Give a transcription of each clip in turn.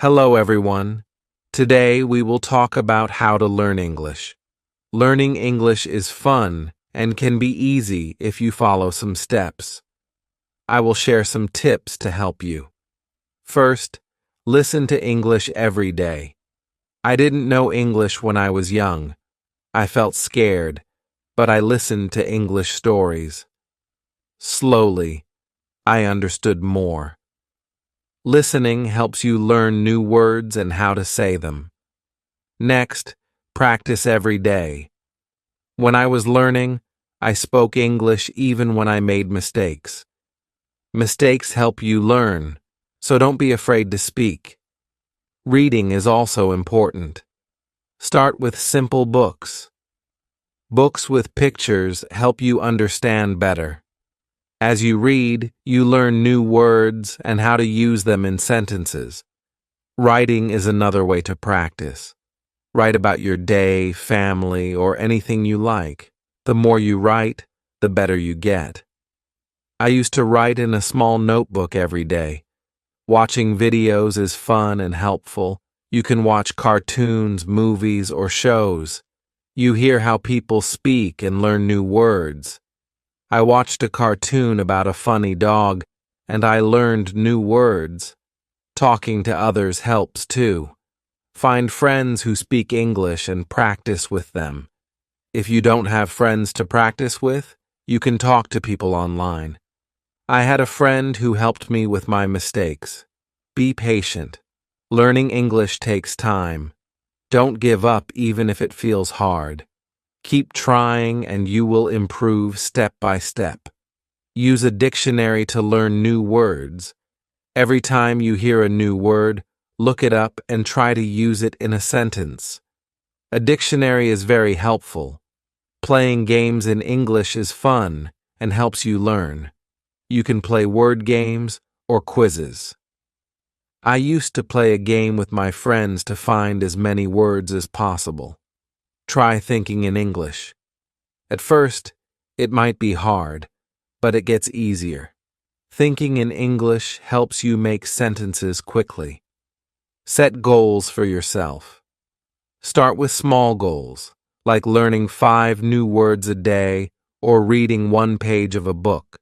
Hello, everyone. Today we will talk about how to learn English. Learning English is fun and can be easy if you follow some steps. I will share some tips to help you. First, listen to English every day. I didn't know English when I was young. I felt scared, but I listened to English stories. Slowly, I understood more. Listening helps you learn new words and how to say them. Next, practice every day. When I was learning, I spoke English even when I made mistakes. Mistakes help you learn, so don't be afraid to speak. Reading is also important. Start with simple books. Books with pictures help you understand better. As you read, you learn new words and how to use them in sentences. Writing is another way to practice. Write about your day, family, or anything you like. The more you write, the better you get. I used to write in a small notebook every day. Watching videos is fun and helpful. You can watch cartoons, movies, or shows. You hear how people speak and learn new words. I watched a cartoon about a funny dog, and I learned new words. Talking to others helps too. Find friends who speak English and practice with them. If you don't have friends to practice with, you can talk to people online. I had a friend who helped me with my mistakes. Be patient. Learning English takes time. Don't give up even if it feels hard. Keep trying and you will improve step by step. Use a dictionary to learn new words. Every time you hear a new word, look it up and try to use it in a sentence. A dictionary is very helpful. Playing games in English is fun and helps you learn. You can play word games or quizzes. I used to play a game with my friends to find as many words as possible. Try thinking in English. At first, it might be hard, but it gets easier. Thinking in English helps you make sentences quickly. Set goals for yourself. Start with small goals, like learning 5 new words a day or reading 1 page of a book.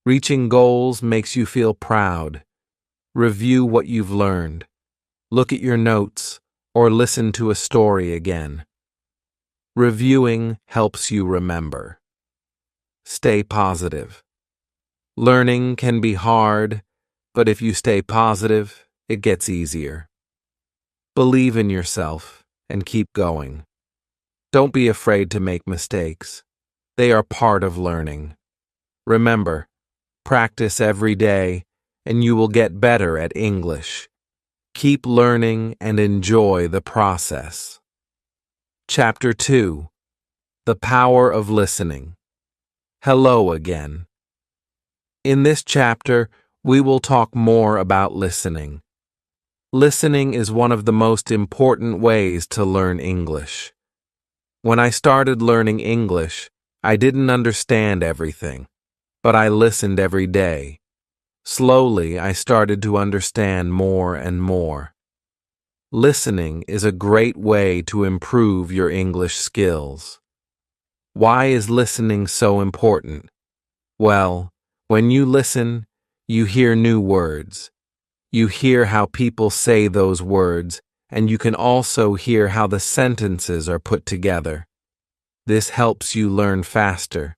Reaching goals makes you feel proud. Review what you've learned. Look at your notes or listen to a story again. Reviewing helps you remember. Stay positive. Learning can be hard, but if you stay positive, it gets easier. Believe in yourself and keep going. Don't be afraid to make mistakes. They are part of learning. Remember, practice every day, and you will get better at English. Keep learning and enjoy the process. Chapter 2. The Power of Listening. Hello again. In this chapter, we will talk more about listening. Listening is one of the most important ways to learn English. When I started learning English, I didn't understand everything, but I listened every day. Slowly, I started to understand more and more. Listening is a great way to improve your English skills. Why is listening so important? Well, when you listen, you hear new words. You hear how people say those words, and you can also hear how the sentences are put together. This helps you learn faster.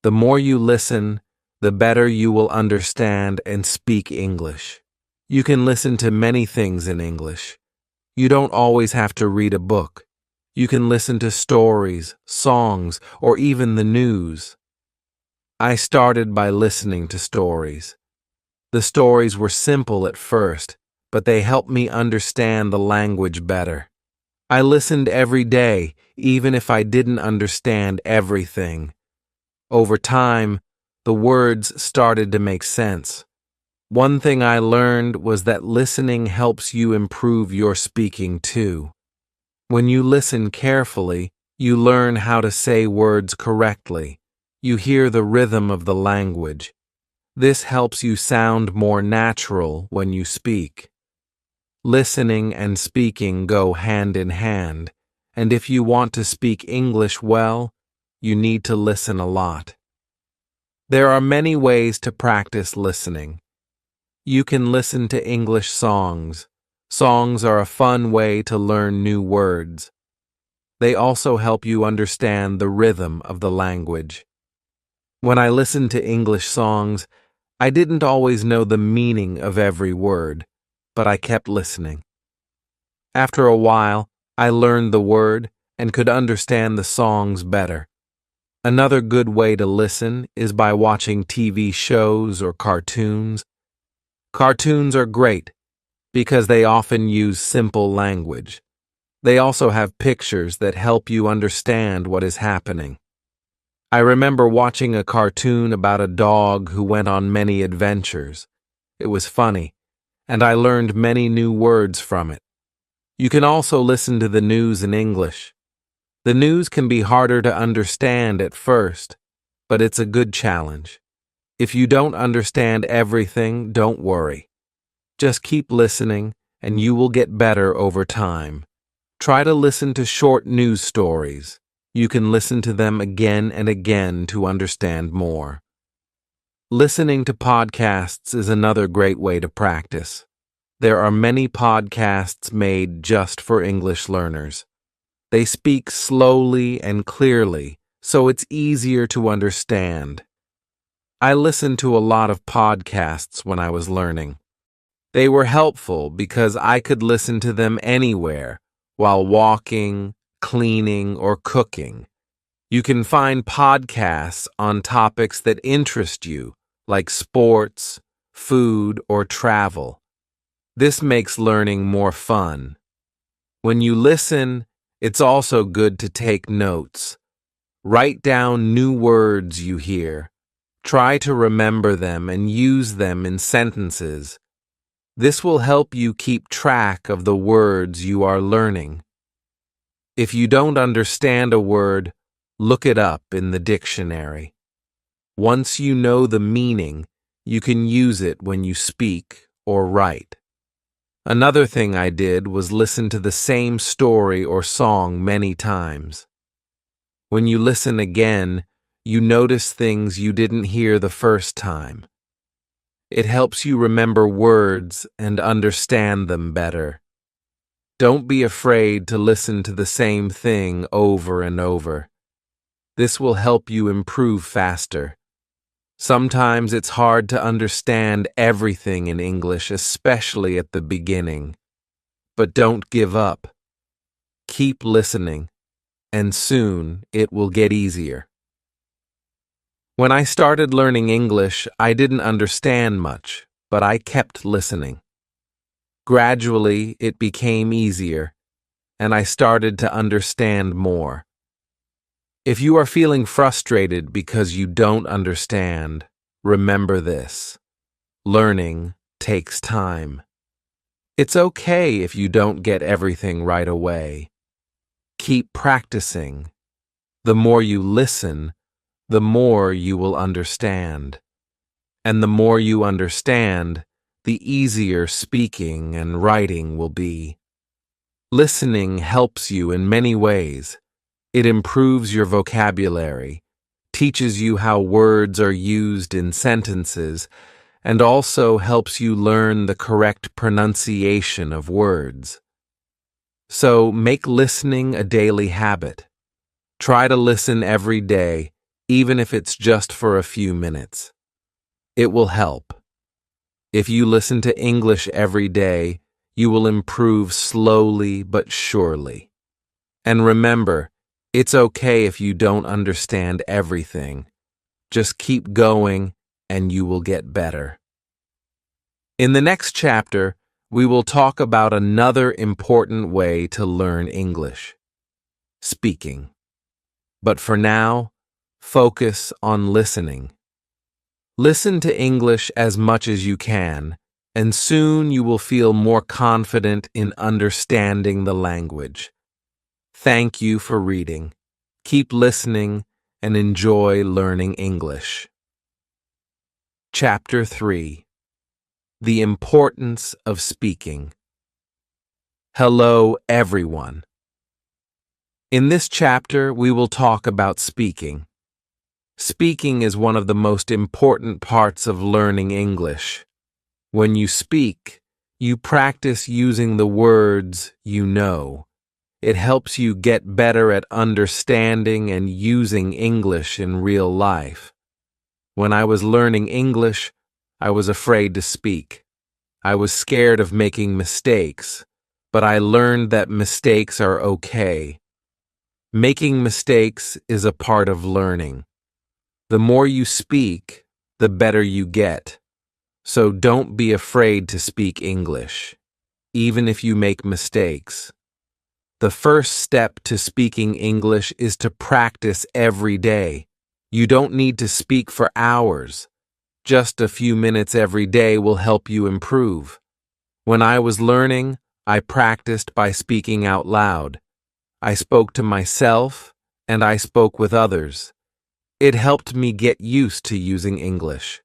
The more you listen, the better you will understand and speak English. You can listen to many things in English. You don't always have to read a book. You can listen to stories, songs, or even the news. I started by listening to stories. The stories were simple at first, but they helped me understand the language better. I listened every day, even if I didn't understand everything. Over time, the words started to make sense. One thing I learned was that listening helps you improve your speaking too. When you listen carefully, you learn how to say words correctly. You hear the rhythm of the language. This helps you sound more natural when you speak. Listening and speaking go hand in hand, and if you want to speak English well, you need to listen a lot. There are many ways to practice listening. You can listen to English songs. Songs are a fun way to learn new words. They also help you understand the rhythm of the language. When I listened to English songs, I didn't always know the meaning of every word, but I kept listening. After a while, I learned the word and could understand the songs better. Another good way to listen is by watching TV shows or cartoons. Cartoons are great because they often use simple language. They also have pictures that help you understand what is happening. I remember watching a cartoon about a dog who went on many adventures. It was funny, and I learned many new words from it. You can also listen to the news in English. The news can be harder to understand at first, but it's a good challenge. If you don't understand everything, don't worry. Just keep listening, and you will get better over time. Try to listen to short news stories. You can listen to them again and again to understand more. Listening to podcasts is another great way to practice. There are many podcasts made just for English learners. They speak slowly and clearly, so it's easier to understand. I listened to a lot of podcasts when I was learning. They were helpful because I could listen to them anywhere, while walking, cleaning, or cooking. You can find podcasts on topics that interest you, like sports, food, or travel. This makes learning more fun. When you listen, it's also good to take notes. Write down new words you hear. Try to remember them and use them in sentences. This will help you keep track of the words you are learning. If you don't understand a word, look it up in the dictionary. Once you know the meaning, you can use it when you speak or write. Another thing I did was listen to the same story or song many times. When you listen again, you notice things you didn't hear the first time. It helps you remember words and understand them better. Don't be afraid to listen to the same thing over and over. This will help you improve faster. Sometimes it's hard to understand everything in English, especially at the beginning. But don't give up. Keep listening, and soon it will get easier. When I started learning English, I didn't understand much, but I kept listening. Gradually, it became easier, and I started to understand more. If you are feeling frustrated because you don't understand, remember this: learning takes time. It's okay if you don't get everything right away. Keep practicing. The more you listen, the more you will understand. And the more you understand, the easier speaking and writing will be. Listening helps you in many ways. It improves your vocabulary, teaches you how words are used in sentences, and also helps you learn the correct pronunciation of words. So make listening a daily habit. Try to listen every day, even if it's just for a few minutes. It will help. If you listen to English every day, you will improve slowly but surely. And remember, it's okay if you don't understand everything. Just keep going and you will get better. In the next chapter, we will talk about another important way to learn English: speaking. But for now, focus on listening. Listen to English as much as you can, and soon you will feel more confident in understanding the language. Thank you for reading. Keep listening and enjoy learning English. Chapter 3: The Importance of Speaking. Hello, everyone. In this chapter, we will talk about speaking. Speaking is one of the most important parts of learning English. When you speak, you practice using the words you know. It helps you get better at understanding and using English in real life. When I was learning English, I was afraid to speak. I was scared of making mistakes, but I learned that mistakes are okay. Making mistakes is a part of learning. The more you speak, the better you get. So don't be afraid to speak English, even if you make mistakes. The first step to speaking English is to practice every day. You don't need to speak for hours. Just a few minutes every day will help you improve. When I was learning, I practiced by speaking out loud. I spoke to myself, and I spoke with others. It helped me get used to using English.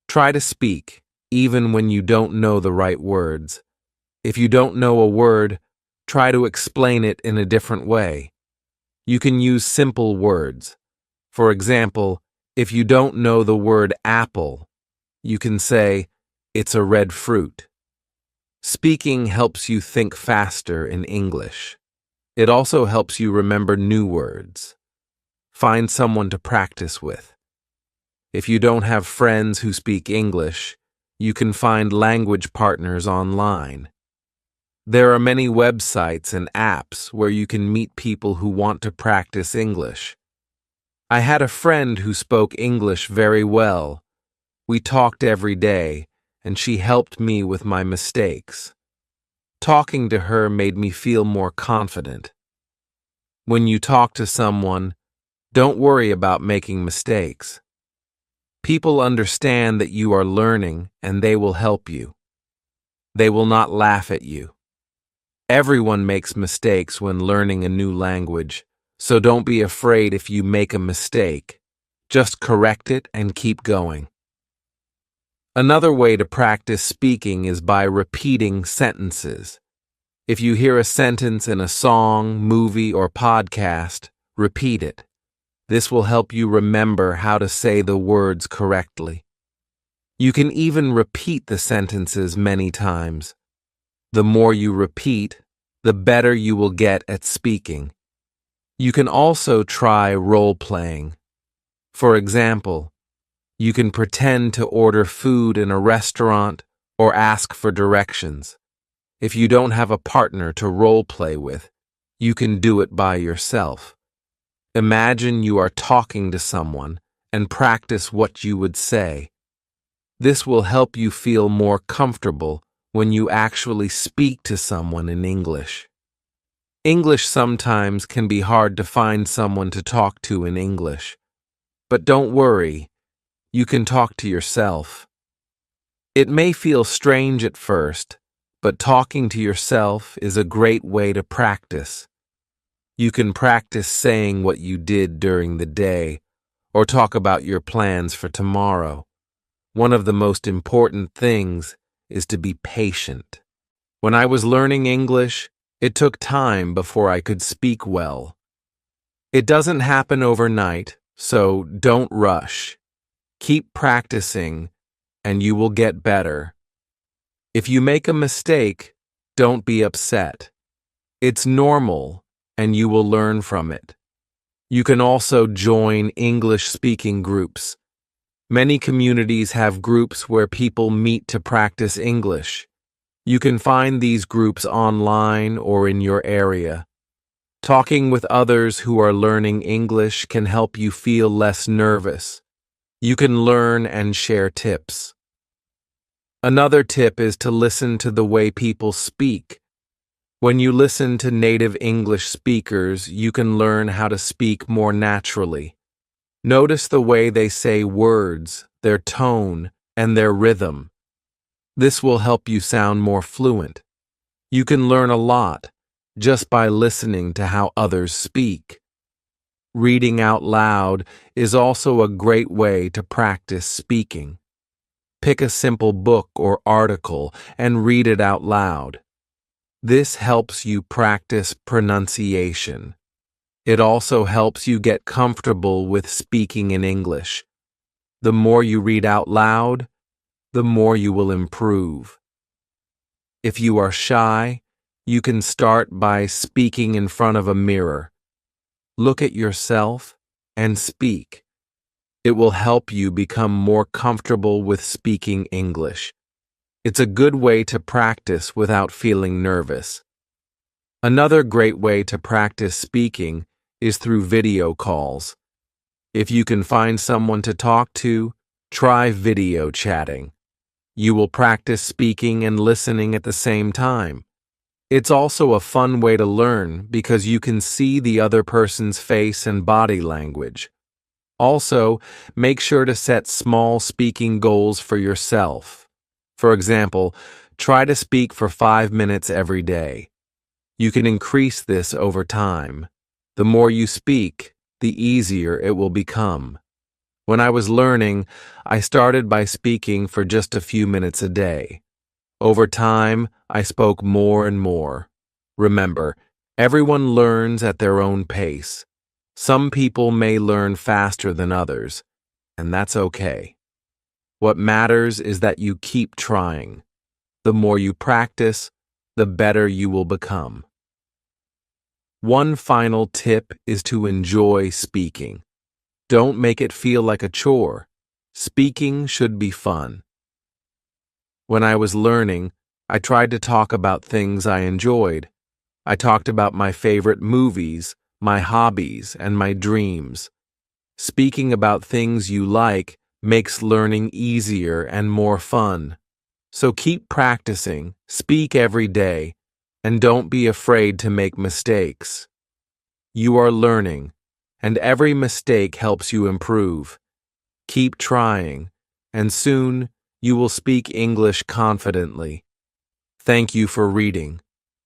Try to speak, even when you don't know the right words. If you don't know a word, try to explain it in a different way. You can use simple words. For example, if you don't know the word apple, you can say, "It's a red fruit." Speaking helps you think faster in English. It also helps you remember new words. Find someone to practice with. If you don't have friends who speak English, you can find language partners online. There are many websites and apps where you can meet people who want to practice English. I had a friend who spoke English very well. We talked every day, and she helped me with my mistakes. Talking to her made me feel more confident. When you talk to someone, don't worry about making mistakes. People understand that you are learning, and they will help you. They will not laugh at you. Everyone makes mistakes when learning a new language, so don't be afraid if you make a mistake. Just correct it and keep going. Another way to practice speaking is by repeating sentences. If you hear a sentence in a song, movie, or podcast, repeat it. This will help you remember how to say the words correctly. You can even repeat the sentences many times. The more you repeat, the better you will get at speaking. You can also try role-playing. For example, you can pretend to order food in a restaurant or ask for directions. If you don't have a partner to role-play with, you can do it by yourself. Imagine you are talking to someone and practice what you would say. This will help you feel more comfortable when you actually speak to someone in English. English sometimes can be hard to find someone to talk to in English. But don't worry, you can talk to yourself. It may feel strange at first, but talking to yourself is a great way to practice. You can practice saying what you did during the day, or talk about your plans for tomorrow. One of the most important things is to be patient. When I was learning English, it took time before I could speak well. It doesn't happen overnight, so don't rush. Keep practicing, and you will get better. If you make a mistake, don't be upset. It's normal, and you will learn from it. You can also join English-speaking groups. Many communities have groups where people meet to practice English. You can find these groups online or in your area. Talking with others who are learning English can help you feel less nervous. You can learn and share tips. Another tip is to listen to the way people speak. When you listen to native English speakers, you can learn how to speak more naturally. Notice the way they say words, their tone, and their rhythm. This will help you sound more fluent. You can learn a lot just by listening to how others speak. Reading out loud is also a great way to practice speaking. Pick a simple book or article and read it out loud. This helps you practice pronunciation. It also helps you get comfortable with speaking in English. The more you read out loud, the more you will improve. If you are shy, you can start by speaking in front of a mirror. Look at yourself and speak. It will help you become more comfortable with speaking English. It's a good way to practice without feeling nervous. Another great way to practice speaking is through video calls. If you can find someone to talk to, try video chatting. You will practice speaking and listening at the same time. It's also a fun way to learn because you can see the other person's face and body language. Also, make sure to set small speaking goals for yourself. For example, try to speak for 5 minutes every day. You can increase this over time. The more you speak, the easier it will become. When I was learning, I started by speaking for just a few minutes a day. Over time, I spoke more and more. Remember, everyone learns at their own pace. Some people may learn faster than others, and that's okay. What matters is that you keep trying. The more you practice, the better you will become. One final tip is to enjoy speaking. Don't make it feel like a chore. Speaking should be fun. When I was learning, I tried to talk about things I enjoyed. I talked about my favorite movies, my hobbies, and my dreams. Speaking about things you like makes learning easier and more fun. So keep practicing, speak every day, and don't be afraid to make mistakes. You are learning, and every mistake helps you improve. Keep trying, and soon you will speak English confidently. Thank you for reading.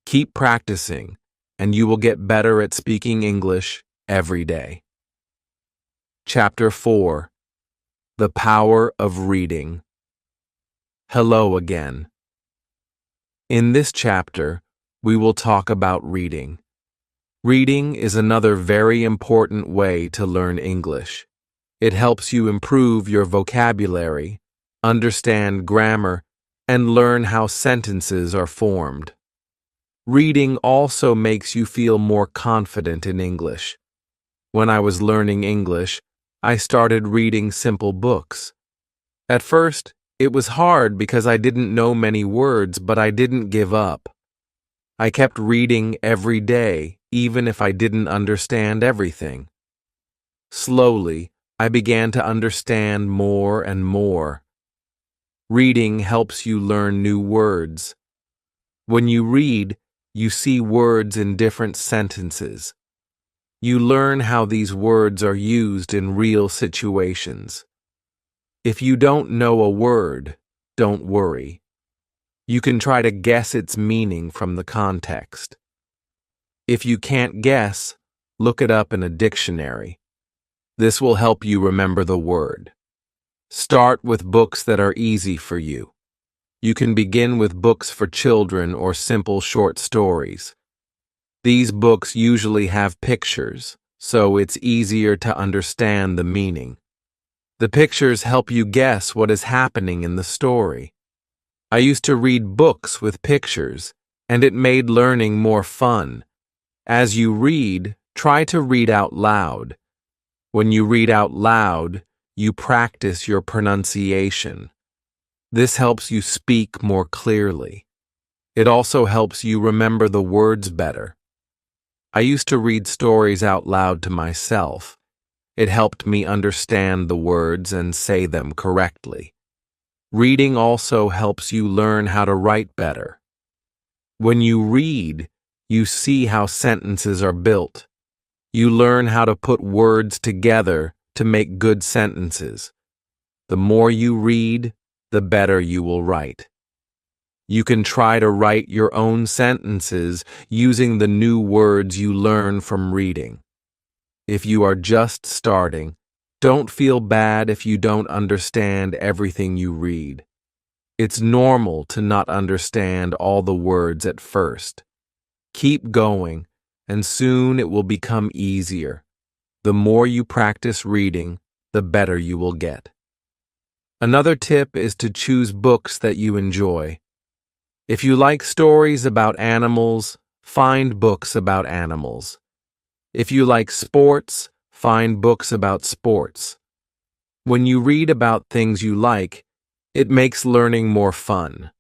Keep practicing, and you will get better at speaking English every day. Chapter 4. The Power of Reading. Hello again. In this chapter, we will talk about reading. Reading is another very important way to learn English. It helps you improve your vocabulary, understand grammar, and learn how sentences are formed. Reading also makes you feel more confident in English. When I was learning English, I started reading simple books. At first, it was hard because I didn't know many words, but I didn't give up. I kept reading every day, even if I didn't understand everything. Slowly, I began to understand more and more. Reading helps you learn new words. When you read, you see words in different sentences. You learn how these words are used in real situations. If you don't know a word, don't worry. You can try to guess its meaning from the context. If you can't guess, look it up in a dictionary. This will help you remember the word. Start with books that are easy for you. You can begin with books for children or simple short stories. These books usually have pictures, so it's easier to understand the meaning. The pictures help you guess what is happening in the story. I used to read books with pictures, and it made learning more fun. As you read, try to read out loud. When you read out loud, you practice your pronunciation. This helps you speak more clearly. It also helps you remember the words better. I used to read stories out loud to myself. It helped me understand the words and say them correctly. Reading also helps you learn how to write better. When you read, you see how sentences are built. You learn how to put words together to make good sentences. The more you read, the better you will write. You can try to write your own sentences using the new words you learn from reading. If you are just starting, don't feel bad if you don't understand everything you read. It's normal to not understand all the words at first. Keep going, and soon it will become easier. The more you practice reading, the better you will get. Another tip is to choose books that you enjoy. If you like stories about animals, find books about animals. If you like sports, find books about sports. When you read about things you like, it makes learning more fun.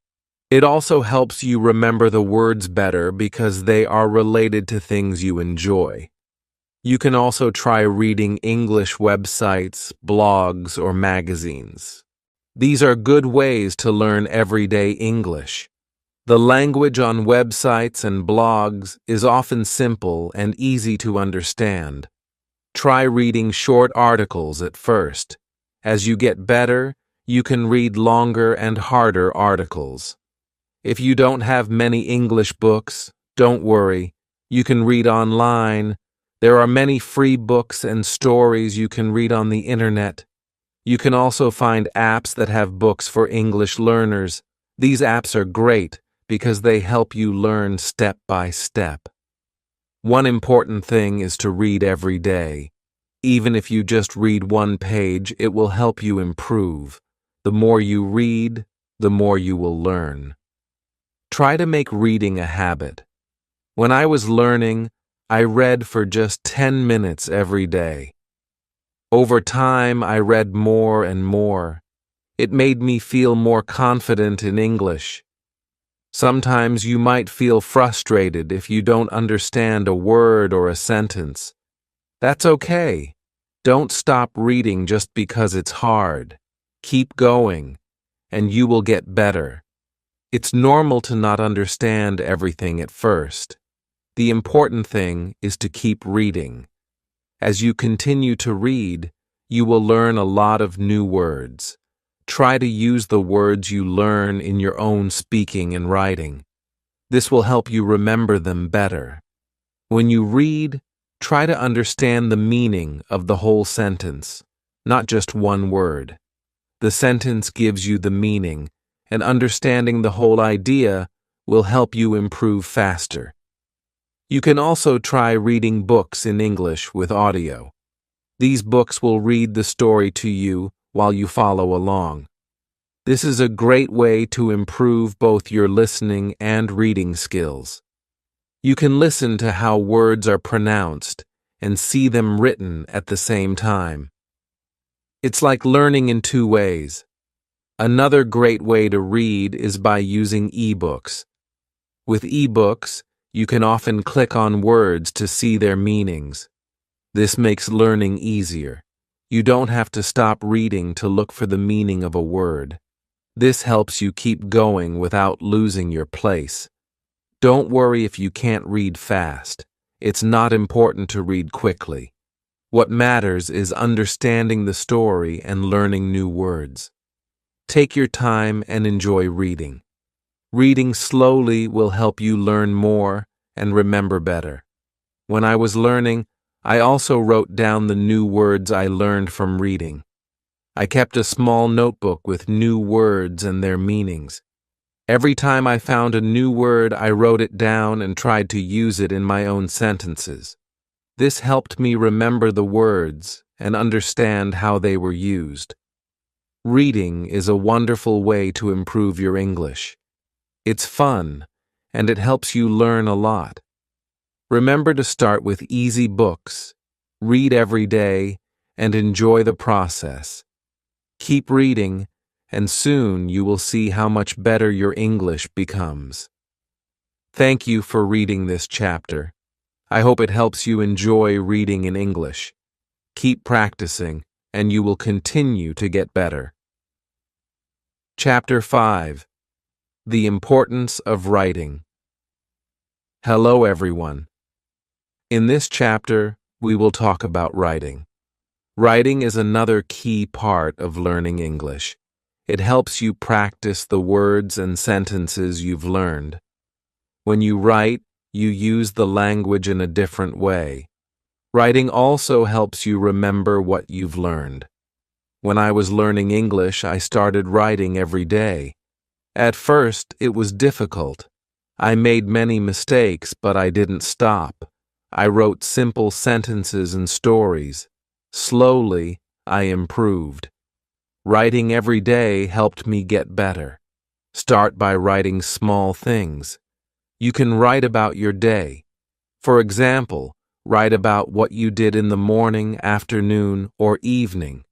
It also helps you remember the words better because they are related to things you enjoy. You can also try reading English websites, blogs, or magazines. These are good ways to learn everyday English. The language on websites and blogs is often simple and easy to understand. Try reading short articles at first. As you get better, you can read longer and harder articles. If you don't have many English books, don't worry. You can read online. There are many free books and stories you can read on the internet. You can also find apps that have books for English learners. These apps are great because they help you learn step by step. One important thing is to read every day. Even if you just read one page, it will help you improve. The more you read, the more you will learn. Try to make reading a habit. When I was learning, I read for just 10 minutes every day. Over time, I read more and more. It made me feel more confident in English. Sometimes you might feel frustrated if you don't understand a word or a sentence. That's okay. Don't stop reading just because it's hard. Keep going, and you will get better. It's normal to not understand everything at first. The important thing is to keep reading. As you continue to read, you will learn a lot of new words. Try to use the words you learn in your own speaking and writing. This will help you remember them better. When you read, try to understand the meaning of the whole sentence, not just one word. The sentence gives you the meaning, and understanding the whole idea will help you improve faster. You can also try reading books in English with audio. These books will read the story to you while you follow along. This is a great way to improve both your listening and reading skills. You can listen to how words are pronounced and see them written at the same time. It's like learning in two ways. Another great way to read is by using ebooks. With ebooks, you can often click on words to see their meanings. This makes learning easier. You don't have to stop reading to look for the meaning of a word. This helps you keep going without losing your place. Don't worry if you can't read fast. It's not important to read quickly. What matters is understanding the story and learning new words. Take your time and enjoy reading. Reading slowly will help you learn more and remember better. When I was learning, I also wrote down the new words I learned from reading. I kept a small notebook with new words and their meanings. Every time I found a new word, I wrote it down and tried to use it in my own sentences. This helped me remember the words and understand how they were used. Reading is a wonderful way to improve your English. It's fun, and it helps you learn a lot. Remember to start with easy books, read every day, and enjoy the process. Keep reading, and soon you will see how much better your English becomes. Thank you for reading this chapter. I hope it helps you enjoy reading in English. Keep practicing, and you will continue to get better. Chapter 5. The Importance of Writing. Hello, everyone. In this chapter, we will talk about writing. Writing is another key part of learning English. It helps you practice the words and sentences you've learned. When you write, you use the language in a different way. Writing also helps you remember what you've learned. When I was learning English, I started writing every day. At first, it was difficult. I made many mistakes, but I didn't stop. I wrote simple sentences and stories. Slowly, I improved. Writing every day helped me get better. Start by writing small things. You can write about your day. For example, write about what you did in the morning, afternoon, or evening.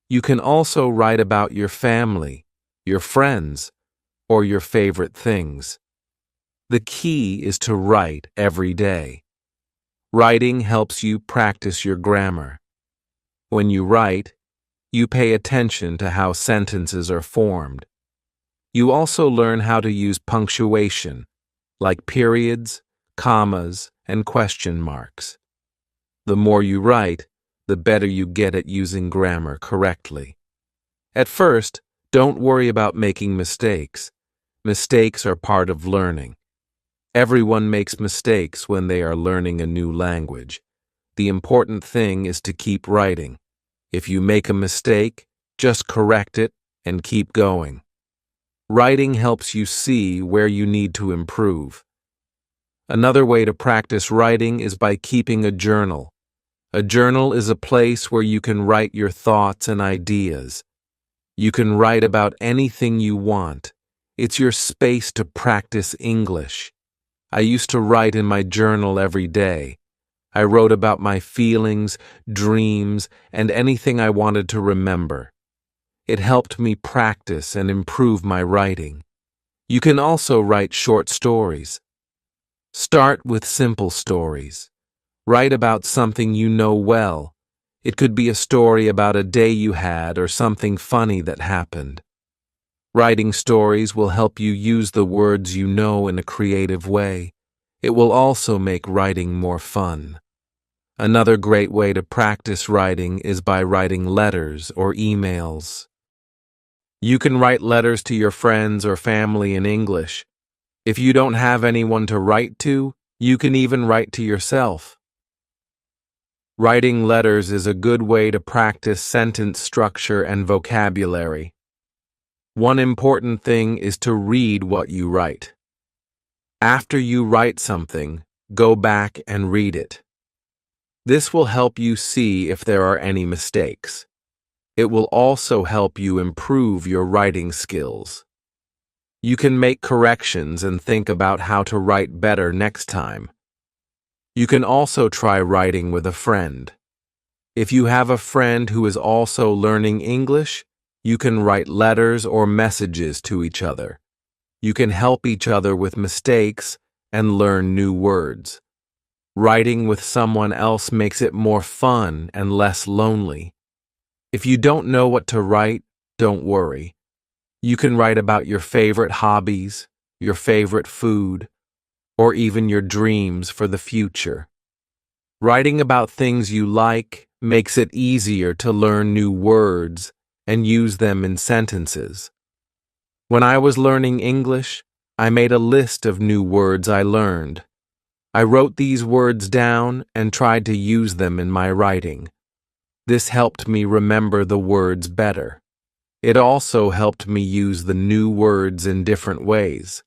You can also write about your family, your friends, or your favorite things. The key is to write every day. Writing helps you practice your grammar. When you write, you pay attention to how sentences are formed. You also learn how to use punctuation, like periods, commas, and question marks. The more you write, the better you get at using grammar correctly. At first, don't worry about making mistakes. Mistakes are part of learning. Everyone makes mistakes when they are learning a new language. The important thing is to keep writing. If you make a mistake, just correct it and keep going. Writing helps you see where you need to improve. Another way to practice writing is by keeping a journal. A journal is a place where you can write your thoughts and ideas. You can write about anything you want. It's your space to practice English. I used to write in my journal every day. I wrote about my feelings, dreams, and anything I wanted to remember. It helped me practice and improve my writing. You can also write short stories. Start with simple stories. Write about something you know well. It could be a story about a day you had or something funny that happened. Writing stories will help you use the words you know in a creative way. It will also make writing more fun. Another great way to practice writing is by writing letters or emails. You can write letters to your friends or family in English. If you don't have anyone to write to, you can even write to yourself. Writing letters is a good way to practice sentence structure and vocabulary. One important thing is to read what you write. After you write something, go back and read it. This will help you see if there are any mistakes. It will also help you improve your writing skills. You can make corrections and think about how to write better next time. You can also try writing with a friend. If you have a friend who is also learning English, you can write letters or messages to each other. You can help each other with mistakes and learn new words. Writing with someone else makes it more fun and less lonely. If you don't know what to write, don't worry. You can write about your favorite hobbies, your favorite food, or even your dreams for the future. Writing about things you like makes it easier to learn new words and use them in sentences. When I was learning English, I made a list of new words I learned. I wrote these words down and tried to use them in my writing. This helped me remember the words better. It also helped me use the new words in different ways.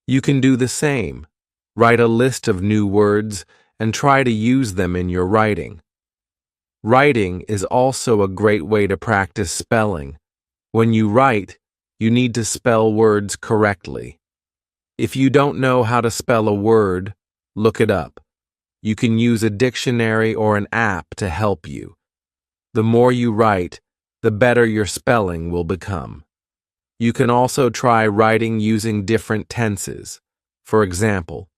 You can do the same. Write a list of new words and try to use them in your writing. Writing is also a great way to practice spelling. When you write, you need to spell words correctly. If you don't know how to spell a word, look it up. You can use a dictionary or an app to help you. The more you write, the better your spelling will become. You can also try writing using different tenses. For example,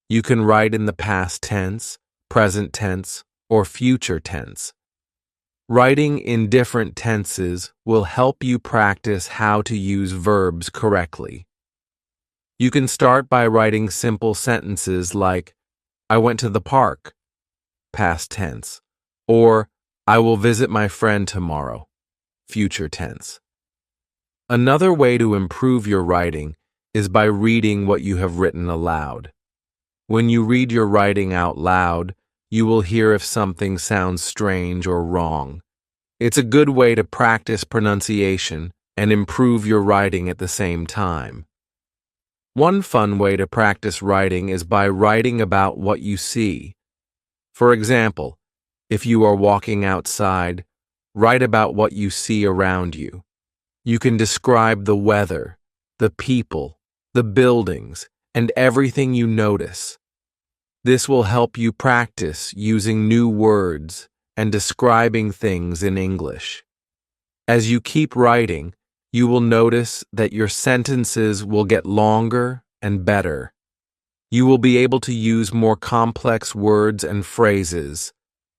you can write in the past tense, present tense, or future tense. Writing in different tenses will help you practice how to use verbs correctly. You can start by writing simple sentences like, I went to the park, past tense, or I will visit my friend tomorrow, future tense. Another way to improve your writing is by reading what you have written aloud. When you read your writing out loud, you will hear if something sounds strange or wrong. It's a good way to practice pronunciation and improve your writing at the same time. One fun way to practice writing is by writing about what you see. For example, if you are walking outside, write about what you see around you. You can describe the weather, the people, the buildings, and everything you notice. This will help you practice using new words and describing things in English. As you keep writing, you will notice that your sentences will get longer and better. You will be able to use more complex words and phrases.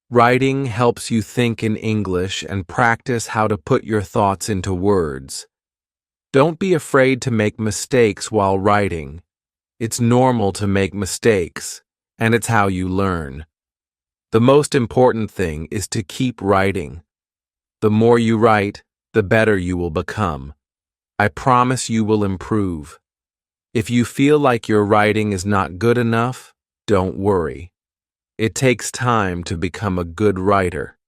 Writing helps you think in English and practice how to put your thoughts into words. Don't be afraid to make mistakes while writing. It's normal to make mistakes, and it's how you learn. The most important thing is to keep writing. The more you write, the better you will become. I promise you will improve. If you feel like your writing is not good enough, don't worry. It takes time to become a good writer.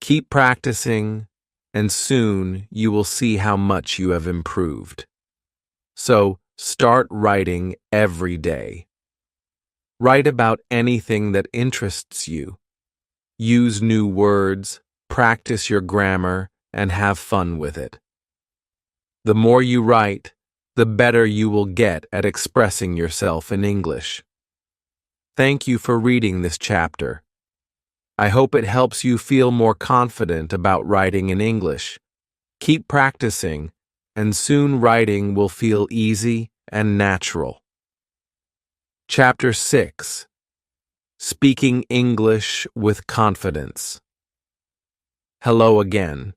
Keep practicing, and soon you will see how much you have improved. So, start writing every day. Write about anything that interests you. Use new words, practice your grammar, and have fun with it. The more you write, the better you will get at expressing yourself in English. Thank you for reading this chapter. I hope it helps you feel more confident about writing in English. Keep practicing, and soon writing will feel easy and natural. Chapter 6. Speaking English with Confidence. Hello again.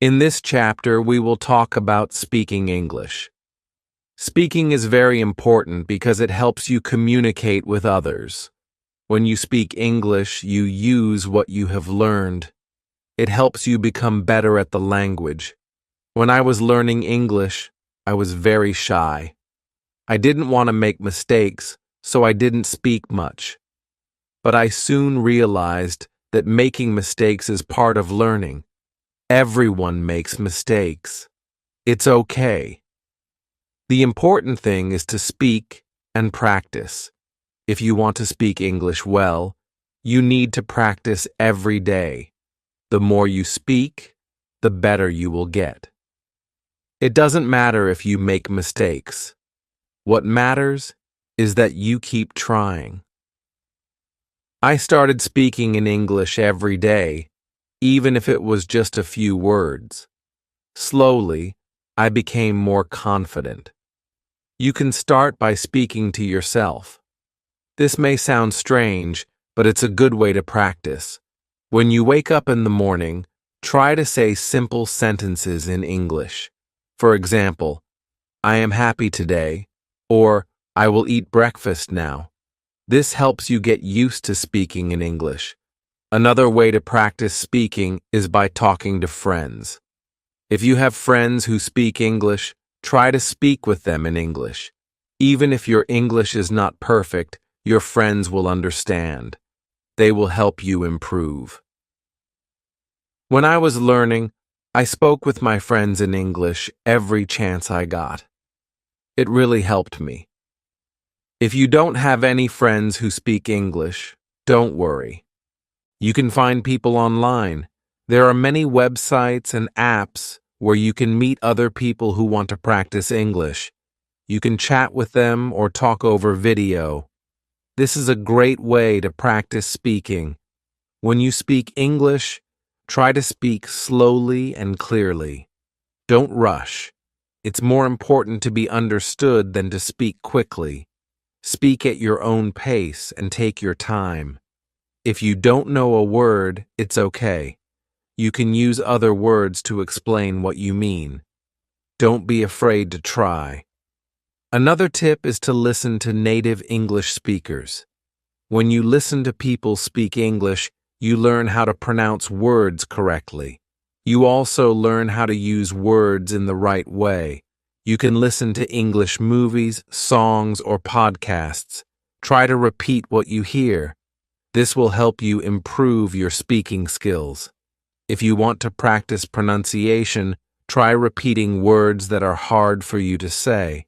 In this chapter, we will talk about speaking English. Speaking is very important because it helps you communicate with others. When you speak English, you use what you have learned. It helps you become better at the language. When I was learning English, I was very shy. I didn't want to make mistakes, so I didn't speak much. But I soon realized that making mistakes is part of learning. Everyone makes mistakes. It's okay. The important thing is to speak and practice. If you want to speak English well, you need to practice every day. The more you speak, the better you will get. It doesn't matter if you make mistakes. What matters is that you keep trying. I started speaking in English every day, even if it was just a few words. Slowly, I became more confident. You can start by speaking to yourself. This may sound strange, but it's a good way to practice. When you wake up in the morning, try to say simple sentences in English. For example, I am happy today, or I will eat breakfast now. This helps you get used to speaking in English. Another way to practice speaking is by talking to friends. If you have friends who speak English, try to speak with them in English. Even if your English is not perfect, your friends will understand. They will help you improve. When I was learning, I spoke with my friends in English every chance I got. It really helped me. If you don't have any friends who speak English, don't worry. You can find people online. There are many websites and apps where you can meet other people who want to practice English. You can chat with them or talk over video. This is a great way to practice speaking. When you speak English, try to speak slowly and clearly. Don't rush. It's more important to be understood than to speak quickly. Speak at your own pace and take your time. If you don't know a word, it's okay. You can use other words to explain what you mean. Don't be afraid to try. Another tip is to listen to native English speakers. When you listen to people speak English, you learn how to pronounce words correctly. You also learn how to use words in the right way. You can listen to English movies, songs, or podcasts. Try to repeat what you hear. This will help you improve your speaking skills. If you want to practice pronunciation, try repeating words that are hard for you to say.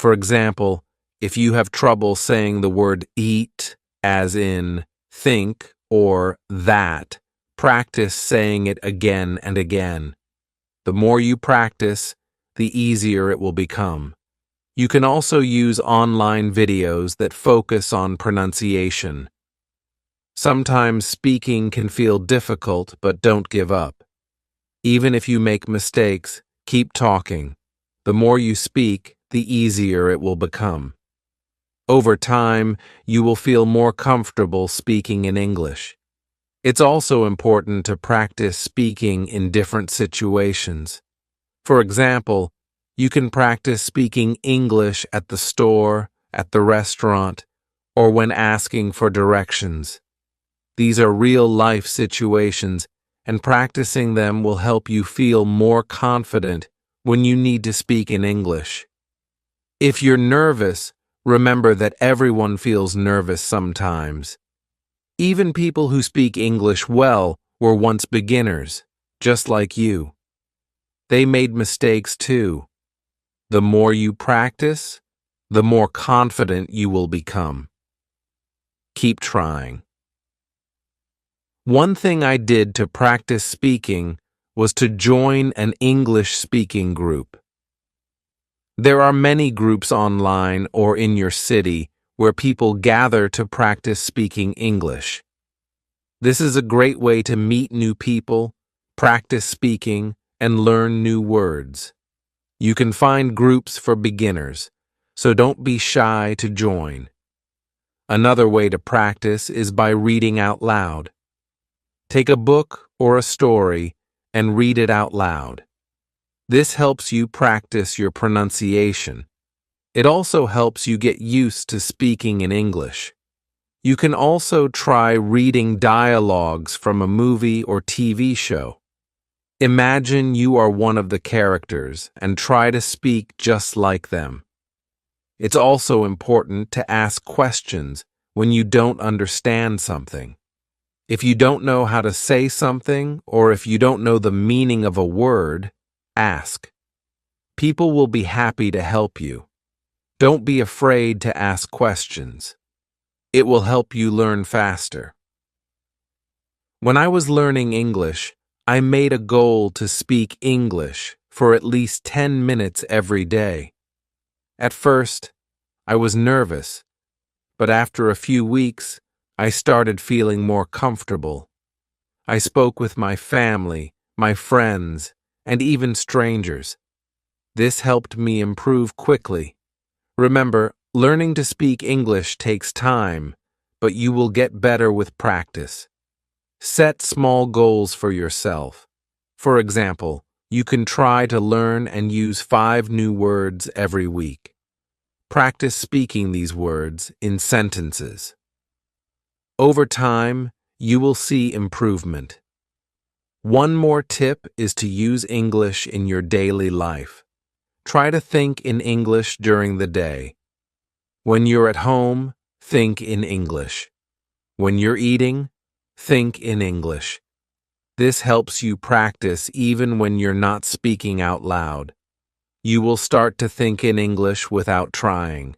For example, if you have trouble saying the word eat, as in think or that, practice saying it again and again. The more you practice, the easier it will become. You can also use online videos that focus on pronunciation. Sometimes speaking can feel difficult, but don't give up. Even if you make mistakes, keep talking. The more you speak, the easier it will become. Over time, you will feel more comfortable speaking in English. It's also important to practice speaking in different situations. For example, you can practice speaking English at the store, at the restaurant, or when asking for directions. These are real-life situations, and practicing them will help you feel more confident when you need to speak in English. If you're nervous, remember that everyone feels nervous sometimes. Even people who speak English well were once beginners, just like you. They made mistakes too. The more you practice, the more confident you will become. Keep trying. One thing I did to practice speaking was to join an English-speaking group. There are many groups online or in your city where people gather to practice speaking English. This is a great way to meet new people, practice speaking, and learn new words. You can find groups for beginners, so don't be shy to join. Another way to practice is by reading out loud. Take a book or a story and read it out loud. This helps you practice your pronunciation. It also helps you get used to speaking in English. You can also try reading dialogues from a movie or TV show. Imagine you are one of the characters and try to speak just like them. It's also important to ask questions when you don't understand something. If you don't know how to say something or if you don't know the meaning of a word, ask. People will be happy to help you. Don't be afraid to ask questions. It will help you learn faster. When I was learning English, I made a goal to speak English for at least 10 minutes every day. At first, I was nervous, but after a few weeks, I started feeling more comfortable. I spoke with my family, my friends, and even strangers. This helped me improve quickly. Remember, learning to speak English takes time, but you will get better with practice. Set small goals for yourself. For example, you can try to learn and use 5 new words every week. Practice speaking these words in sentences. Over time, you will see improvement. One more tip is to use English in your daily life. Try to think in English during the day. When you're at home, think in English. When you're eating, think in English. This helps you practice even when you're not speaking out loud. You will start to think in English without trying.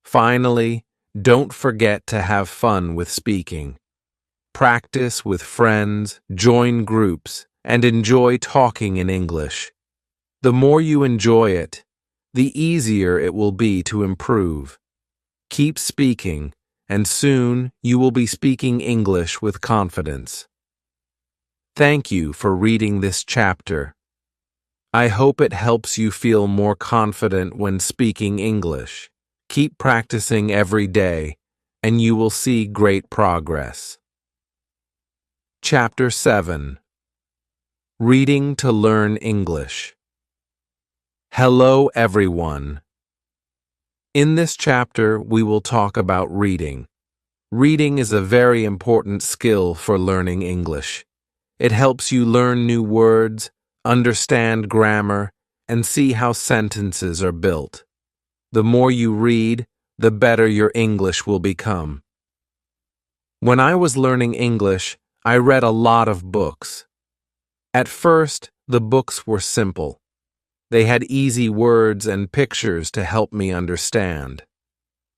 Finally, don't forget to have fun with speaking. Practice with friends, join groups, and enjoy talking in English. The more you enjoy it, the easier it will be to improve. Keep speaking, and soon you will be speaking English with confidence. Thank you for reading this chapter. I hope it helps you feel more confident when speaking English. Keep practicing every day, and you will see great progress. Chapter 7. Reading to Learn English. Hello, everyone. In this chapter, we will talk about reading. Reading is a very important skill for learning English. It helps you learn new words, understand grammar, and see how sentences are built. The more you read, the better your English will become. When I was learning English, I read a lot of books. At first, the books were simple. They had easy words and pictures to help me understand.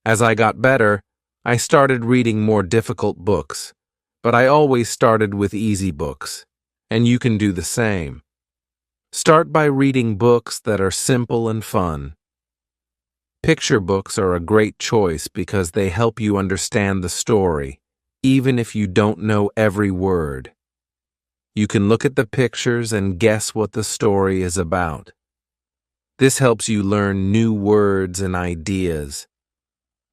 As I got better, I started reading more difficult books, but I always started with easy books, and you can do the same. Start by reading books that are simple and fun. Picture books are a great choice because they help you understand the story, even if you don't know every word. You can look at the pictures and guess what the story is about. This helps you learn new words and ideas.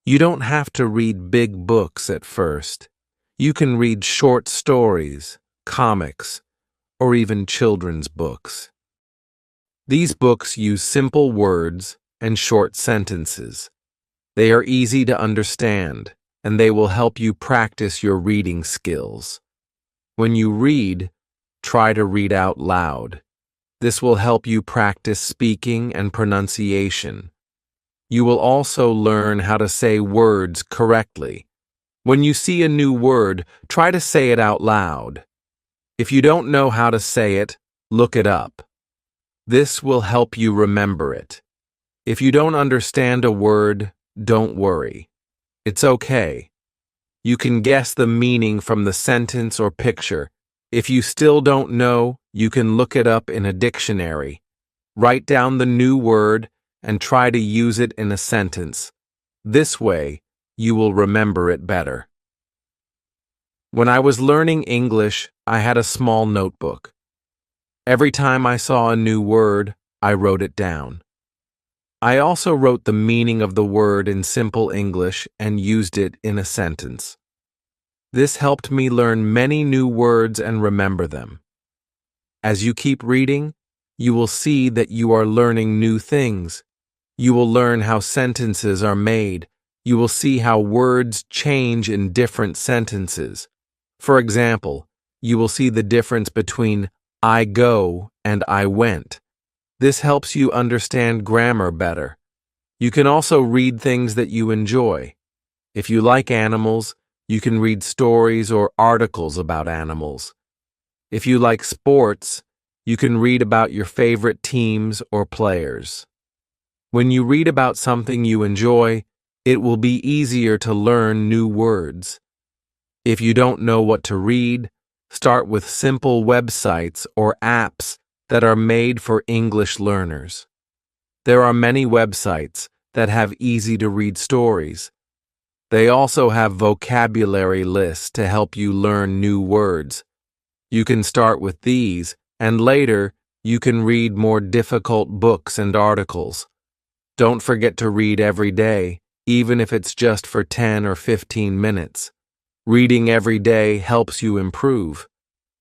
You don't have to read big books at first. You can read short stories, comics, or even children's books. These books use simple words and short sentences. They are easy to understand, and they will help you practice your reading skills. When you read, try to read out loud. This will help you practice speaking and pronunciation. You will also learn how to say words correctly. When you see a new word, try to say it out loud. If you don't know how to say it, look it up. This will help you remember it. If you don't understand a word, don't worry. It's okay. You can guess the meaning from the sentence or picture. If you still don't know, you can look it up in a dictionary. Write down the new word and try to use it in a sentence. This way, you will remember it better. When I was learning English, I had a small notebook. Every time I saw a new word, I wrote it down. I also wrote the meaning of the word in simple English and used it in a sentence. This helped me learn many new words and remember them. As you keep reading, you will see that you are learning new things. You will learn how sentences are made. You will see how words change in different sentences. For example, you will see the difference between I go and I went. This helps you understand grammar better. You can also read things that you enjoy. If you like animals, you can read stories or articles about animals. If you like sports, you can read about your favorite teams or players. When you read about something you enjoy, it will be easier to learn new words. If you don't know what to read, start with simple websites or apps that are made for English learners. There are many websites that have easy-to-read stories. They also have vocabulary lists to help you learn new words. You can start with these, and later you can read more difficult books and articles. Don't forget to read every day, even if it's just for 10 or 15 minutes. Reading every day helps you improve.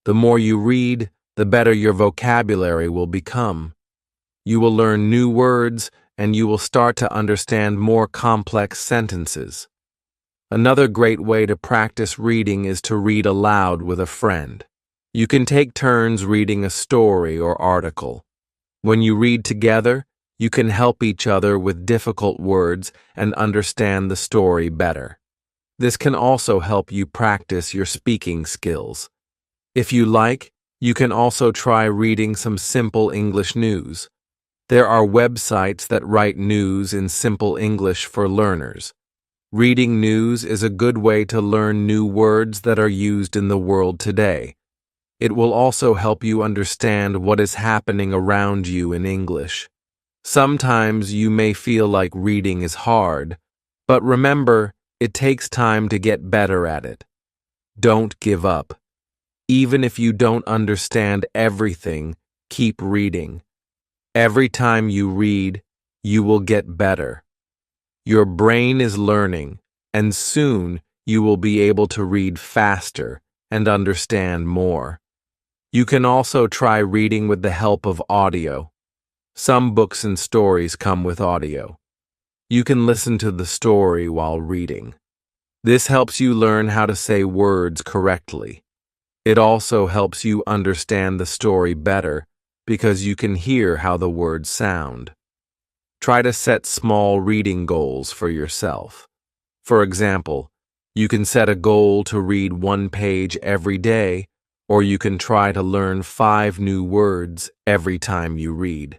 The more you read, the better your vocabulary will become. You will learn new words, and you will start to understand more complex sentences. Another great way to practice reading is to read aloud with a friend. You can take turns reading a story or article. When you read together, you can help each other with difficult words and understand the story better. This can also help you practice your speaking skills. If you like, you can also try reading some simple English news. There are websites that write news in simple English for learners. Reading news is a good way to learn new words that are used in the world today. It will also help you understand what is happening around you in English. Sometimes you may feel like reading is hard, but remember, it takes time to get better at it. Don't give up. Even if you don't understand everything, keep reading. Every time you read, you will get better. Your brain is learning, and soon you will be able to read faster and understand more. You can also try reading with the help of audio. Some books and stories come with audio. You can listen to the story while reading. This helps you learn how to say words correctly. It also helps you understand the story better because you can hear how the words sound. Try to set small reading goals for yourself. For example, you can set a goal to read 1 page every day, or you can try to learn 5 new words every time you read.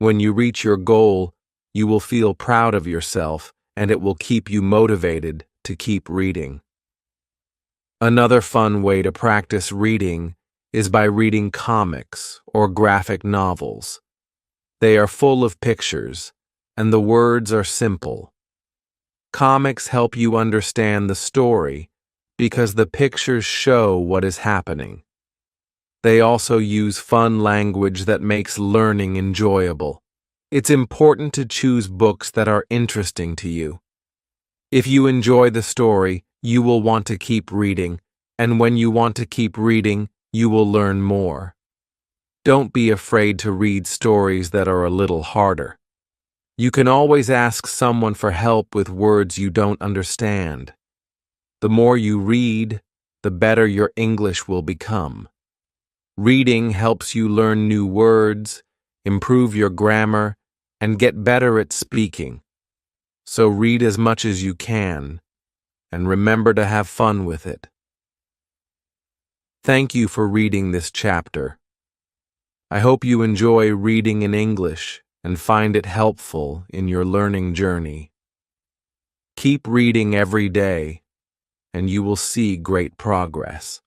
When you reach your goal, you will feel proud of yourself, and it will keep you motivated to keep reading. Another fun way to practice reading is by reading comics or graphic novels. They are full of pictures, and the words are simple. Comics help you understand the story because the pictures show what is happening. They also use fun language that makes learning enjoyable. It's important to choose books that are interesting to you. If you enjoy the story, you will want to keep reading, and when you want to keep reading, you will learn more. Don't be afraid to read stories that are a little harder. You can always ask someone for help with words you don't understand. The more you read, the better your English will become. Reading helps you learn new words, improve your grammar, and get better at speaking. So read as much as you can, and remember to have fun with it. Thank you for reading this chapter. I hope you enjoy reading in English and find it helpful in your learning journey. Keep reading every day, and you will see great progress.